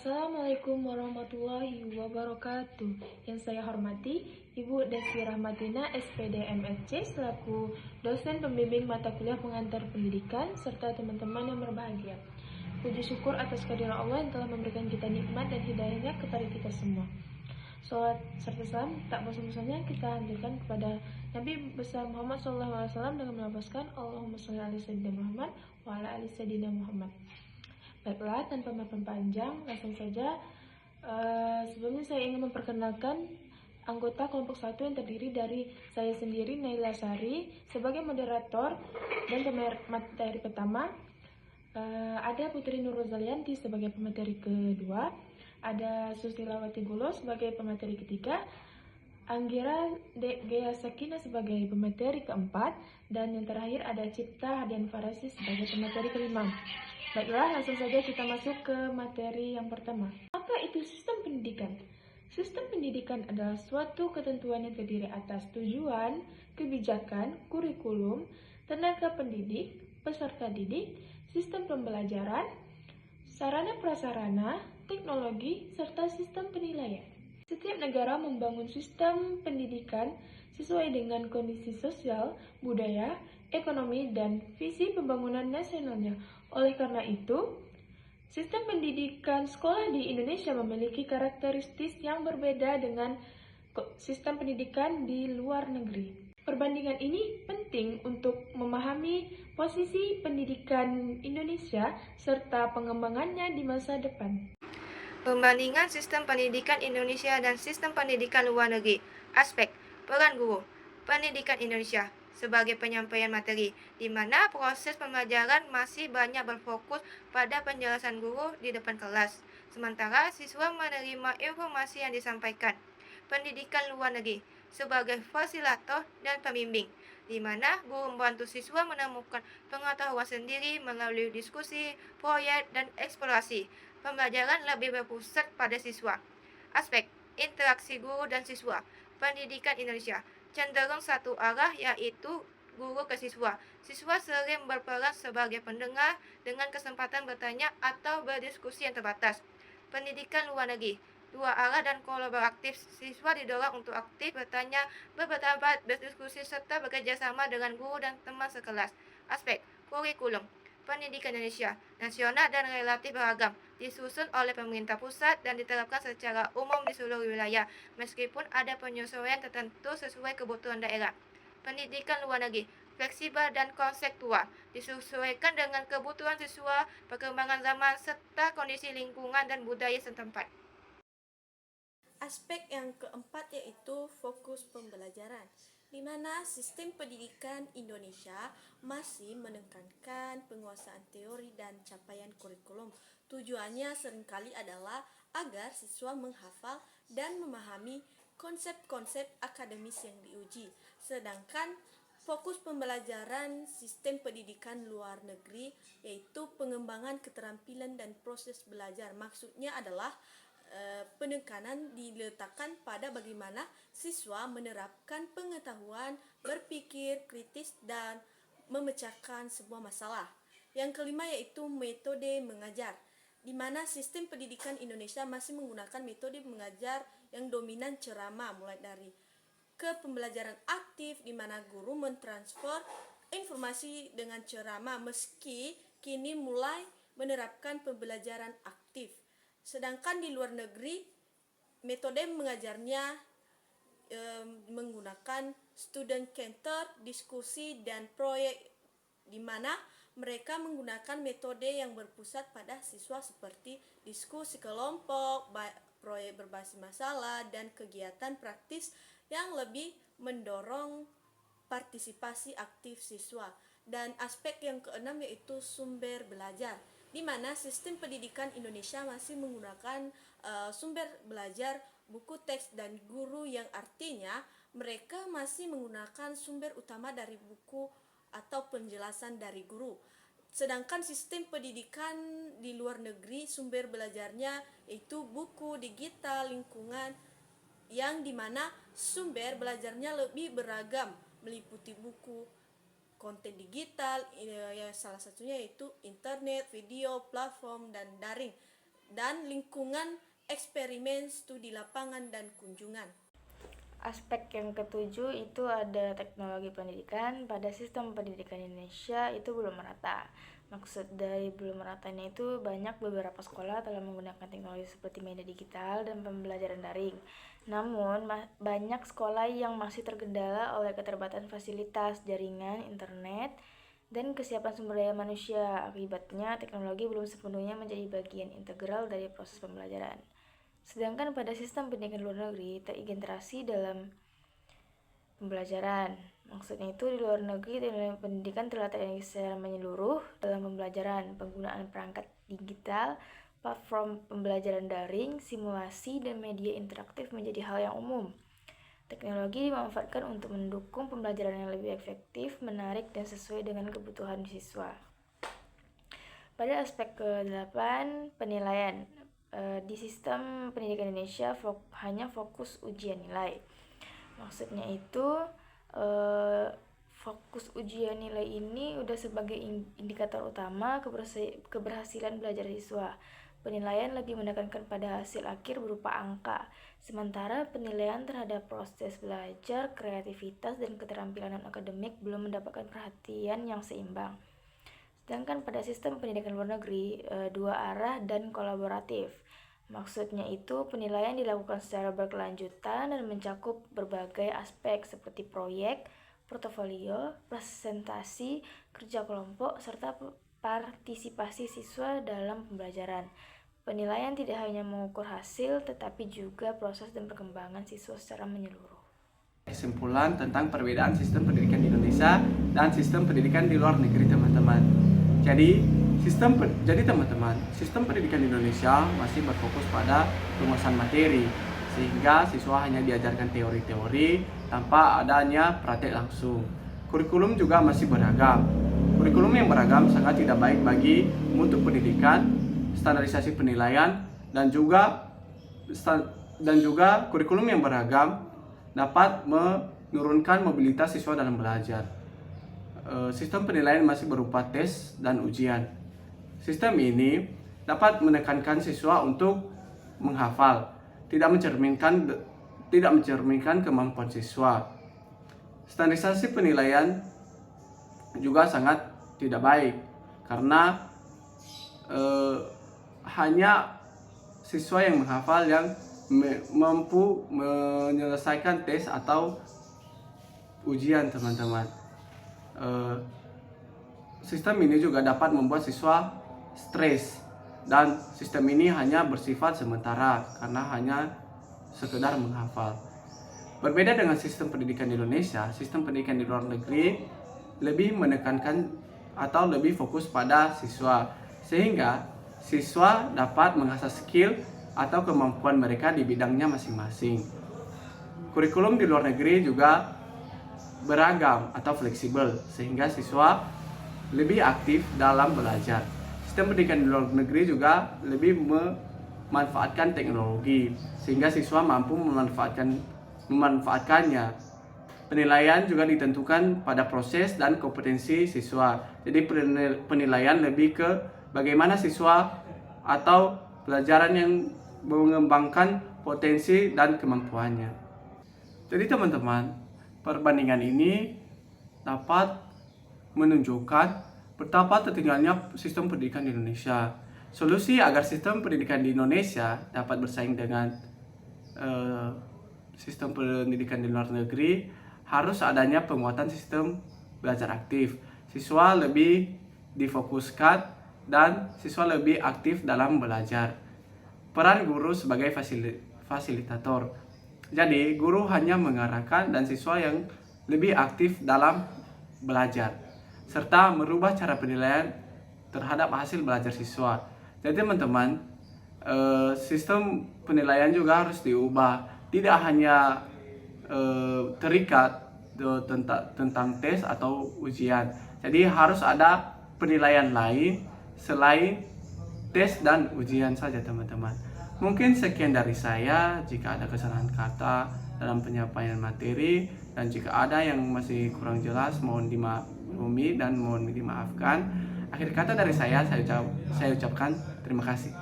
Assalamualaikum warahmatullahi wabarakatuh. Yang saya hormati Ibu Desi Rahmatina, SPD MSc, selaku dosen pembimbing mata kuliah pengantar pendidikan, serta teman-teman yang berbahagia. Puji syukur atas kehadiran Allah yang telah memberikan kita nikmat dan hidayahnya kepada kita semua. Salat serta salam tak bosan-bosannya kita hadirkan kepada Nabi besar Muhammad SAW dengan melafazkan Allahumma sholli ala sayyidina Muhammad wa ala ali sayyidina Muhammad. Baiklah, tanpa memperpanjang, langsung saja. Sebelumnya saya ingin memperkenalkan anggota kelompok 1 yang terdiri dari saya sendiri, Naila Sari, sebagai moderator, dan pemateri pertama. Ada Putri Nur Rozalianti sebagai pemateri kedua, ada Susilawati Gulo sebagai pemateri ketiga, Anggira Gea Sakina sebagai pemateri keempat, dan yang terakhir ada Cipta Hadian Farasi sebagai pemateri kelima. Baiklah, langsung saja kita masuk ke materi yang pertama. Apa itu sistem pendidikan? Sistem pendidikan adalah suatu ketentuan yang terdiri atas tujuan, kebijakan, kurikulum, tenaga pendidik, peserta didik, sistem pembelajaran, sarana prasarana, teknologi, serta sistem penilaian. Setiap negara membangun sistem pendidikan sesuai dengan kondisi sosial, budaya, ekonomi, dan visi pembangunan nasionalnya. Oleh karena itu, sistem pendidikan sekolah di Indonesia memiliki karakteristik yang berbeda dengan sistem pendidikan di luar negeri. Perbandingan ini penting untuk memahami posisi pendidikan Indonesia serta pengembangannya di masa depan. Pembandingan sistem pendidikan Indonesia dan sistem pendidikan luar negeri. Aspek peran guru pendidikan Indonesia sebagai penyampaian materi, di mana proses pembelajaran masih banyak berfokus pada penjelasan guru di depan kelas, sementara siswa menerima informasi yang disampaikan. Pendidikan luar negeri sebagai fasilitator dan pembimbing, di mana guru membantu siswa menemukan pengetahuan sendiri melalui diskusi, proyek, dan eksplorasi. Pembelajaran lebih berpusat pada siswa. Aspek interaksi guru dan siswa. Pendidikan Indonesia cenderung satu arah, yaitu guru ke siswa. Siswa sering berperan sebagai pendengar dengan kesempatan bertanya atau berdiskusi yang terbatas. Pendidikan luar negeri dua arah dan kolaboratif. Siswa didorong untuk aktif bertanya, berpendapat, berdiskusi, serta bekerja sama dengan guru dan teman sekelas. Aspek kurikulum pendidikan Indonesia nasional dan relatif beragam, disusun oleh pemerintah pusat dan diterapkan secara umum di seluruh wilayah, meskipun ada penyesuaian tertentu sesuai kebutuhan daerah. Pendidikan luar negeri fleksibel dan konseptual, disesuaikan dengan kebutuhan siswa, perkembangan zaman, serta kondisi lingkungan dan budaya setempat. Aspek yang keempat yaitu fokus pembelajaran, di mana sistem pendidikan Indonesia masih menekankan penguasaan teori dan capaian kurikulum. Tujuannya seringkali adalah agar siswa menghafal dan memahami konsep-konsep akademis yang diuji. Sedangkan fokus pembelajaran sistem pendidikan luar negeri yaitu pengembangan keterampilan dan proses belajar. Maksudnya adalah penekanan diletakkan pada bagaimana siswa menerapkan pengetahuan, berpikir kritis, dan memecahkan sebuah masalah. Yang kelima yaitu metode mengajar, di mana sistem pendidikan Indonesia masih menggunakan metode mengajar yang dominan ceramah, mulai dari ke pembelajaran aktif, di mana guru mentransfer informasi dengan ceramah, meski kini mulai menerapkan pembelajaran aktif. Sedangkan di luar negeri, metode mengajarnya menggunakan student center, diskusi, dan proyek, di mana mereka menggunakan metode yang berpusat pada siswa seperti diskusi kelompok, proyek berbasis masalah, dan kegiatan praktis yang lebih mendorong partisipasi aktif siswa. Dan aspek yang keenam yaitu sumber belajar, di mana sistem pendidikan Indonesia masih menggunakan sumber belajar buku teks dan guru, yang artinya mereka masih menggunakan sumber utama dari buku atau penjelasan dari guru. Sedangkan sistem pendidikan di luar negeri sumber belajarnya yaitu buku digital, lingkungan, yang dimana sumber belajarnya lebih beragam, meliputi buku, konten digital, ya salah satunya yaitu internet, video, platform, dan daring. dan lingkungan eksperimen studi lapangan dan kunjungan. Aspek yang ketujuh itu ada teknologi pendidikan. Pada sistem pendidikan Indonesia itu belum merata. Maksud dari belum meratanya itu banyak beberapa sekolah telah menggunakan teknologi seperti media digital dan pembelajaran daring. Namun banyak sekolah yang masih terkendala oleh keterbatasan fasilitas jaringan, internet, dan kesiapan sumber daya manusia. Akibatnya teknologi belum sepenuhnya menjadi bagian integral dari proses pembelajaran. Sedangkan pada sistem pendidikan luar negeri terintegrasi dalam pembelajaran. Maksudnya itu di luar negeri teknologi pendidikan telah terintegrasi secara menyeluruh dalam pembelajaran. Penggunaan perangkat digital, platform pembelajaran daring, simulasi, dan media interaktif menjadi hal yang umum. Teknologi dimanfaatkan untuk mendukung pembelajaran yang lebih efektif, menarik, dan sesuai dengan kebutuhan siswa. Pada aspek ke-8, penilaian. Di sistem pendidikan Indonesia hanya fokus ujian nilai. Maksudnya itu fokus ujian nilai ini udah sebagai indikator utama keberhasilan belajar siswa. Penilaian lebih menekankan pada hasil akhir berupa angka, sementara penilaian terhadap proses belajar, kreativitas, dan keterampilan akademik belum mendapatkan perhatian yang seimbang. Sedangkan pada sistem pendidikan luar negeri, dua arah dan kolaboratif. Maksudnya itu penilaian dilakukan secara berkelanjutan dan mencakup berbagai aspek seperti proyek, portofolio, presentasi, kerja kelompok, serta partisipasi siswa dalam pembelajaran. Penilaian tidak hanya mengukur hasil, tetapi juga proses dan perkembangan siswa secara menyeluruh. Kesimpulan tentang perbedaan sistem pendidikan di Indonesia dan sistem pendidikan di luar negeri, teman-teman. Jadi teman-teman, sistem pendidikan di Indonesia masih berfokus pada penguasaan materi, sehingga siswa hanya diajarkan teori-teori tanpa adanya praktek langsung. Kurikulum juga masih beragam. Kurikulum yang beragam sangat tidak baik bagi mutu pendidikan, standarisasi penilaian, dan juga kurikulum yang beragam dapat menurunkan mobilitas siswa dalam belajar. Sistem penilaian masih berupa tes dan ujian. Sistem ini dapat menekankan siswa untuk menghafal, tidak mencerminkan kemampuan siswa. Standarisasi penilaian juga sangat tidak baik karena hanya siswa yang menghafal yang mampu menyelesaikan tes atau ujian, teman-teman. Sistem ini juga dapat membuat siswa stres, dan sistem ini hanya bersifat sementara karena hanya sekedar menghafal. Berbeda dengan sistem pendidikan di Indonesia, sistem pendidikan di luar negeri lebih menekankan atau lebih fokus pada siswa, sehingga siswa dapat mengasah skill atau kemampuan mereka di bidangnya masing-masing. Kurikulum di luar negeri juga beragam atau fleksibel, sehingga siswa lebih aktif dalam belajar. Sistem pendidikan di luar negeri juga lebih memanfaatkan teknologi, sehingga siswa mampu memanfaatkannya. Penilaian juga ditentukan pada proses dan kompetensi siswa. Jadi penilaian lebih ke bagaimana siswa atau pelajaran yang mengembangkan potensi dan kemampuannya. Jadi teman-teman, perbandingan ini dapat menunjukkan betapa tertinggalnya sistem pendidikan di Indonesia. Solusi agar sistem pendidikan di Indonesia dapat bersaing dengan sistem pendidikan di luar negeri harus adanya penguatan sistem belajar aktif. Siswa lebih difokuskan dan siswa lebih aktif dalam belajar. Peran guru sebagai fasilitator. Jadi, guru hanya mengarahkan dan siswa yang lebih aktif dalam belajar, serta merubah cara penilaian terhadap hasil belajar siswa. Jadi teman-teman, sistem penilaian juga harus diubah. Tidak hanya terikat tentang tes atau ujian. Jadi harus ada penilaian lain selain tes dan ujian saja, teman-teman. Mungkin sekian dari saya. Jika ada kesalahan kata dalam penyampaian materi dan jika ada yang masih kurang jelas, mohon dimaklumi dan mohon dimaafkan. Akhir kata dari saya ucapkan terima kasih.